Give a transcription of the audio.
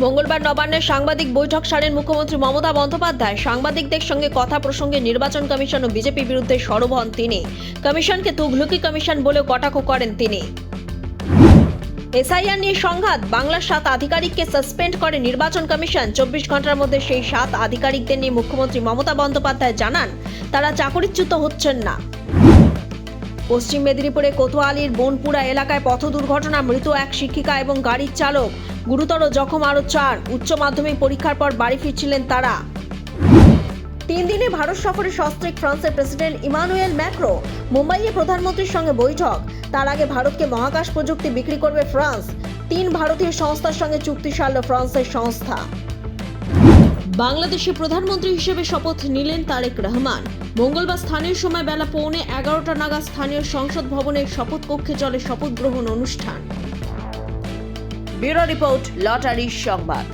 মঙ্গলবার নবান্নের সাংবাদিক বৈঠক সারেন মুখ্যমন্ত্রী মমতা বন্দ্যোপাধ্যায়। সাংবাদিকদের সঙ্গে কথা প্রসঙ্গে নির্বাচন কমিশন ও বিজেপির বিরুদ্ধে সরব হন তিনি। কমিশনকে তুঘলকি কমিশন বলেও কটাক্ষ করেন তিনি। এসআইআর নিয়ে সংঘাত, বাংলার 7 আধিকারিককে সাসপেন্ড করে নির্বাচন কমিশন। 24 ঘন্টার মধ্যে সেই 7 আধিকারিকদের নিয়ে মুখ্যমন্ত্রী মমতা বন্দ্যোপাধ্যায় জানান তারা চাকরিচ্যুত হচ্ছেন না। পশ্চিম মেদিনীপুরে কোতোয়ালির বনপুরা এলাকায় পথ দুর্ঘটনা, মৃত এক শিক্ষিকা এবং গাড়ির চালক, গুরুতর জখম আরও 4। উচ্চ মাধ্যমিক পরীক্ষার পর বাড়ি ফিরছিলেন তারা। 3 দিনে ভারত সফরে সস্ত্রীক ফ্রান্সের প্রেসিডেন্ট ইমানুয়েল ম্যাক্রো। মুম্বাইয়ে প্রধানমন্ত্রীর সঙ্গে বৈঠক। তার আগে ভারতকে মহাকাশ প্রযুক্তি বিক্রি করবে ফ্রান্স। 3 ভারতীয় সংস্থার সঙ্গে চুক্তি সারল ফ্রান্সের সংস্থা। বাংলাদেশের প্রধানমন্ত্রী হিসেবে শপথ নিলেন তারেক রহমান। মঙ্গলবার স্থানীয় সময় বেলা 11:15 নাগাদ স্থানীয় সংসদ ভবনের শপথ কক্ষে চলে শপথ গ্রহণ অনুষ্ঠান। ব্যুরো রিপোর্ট, লটারি সংবাদ।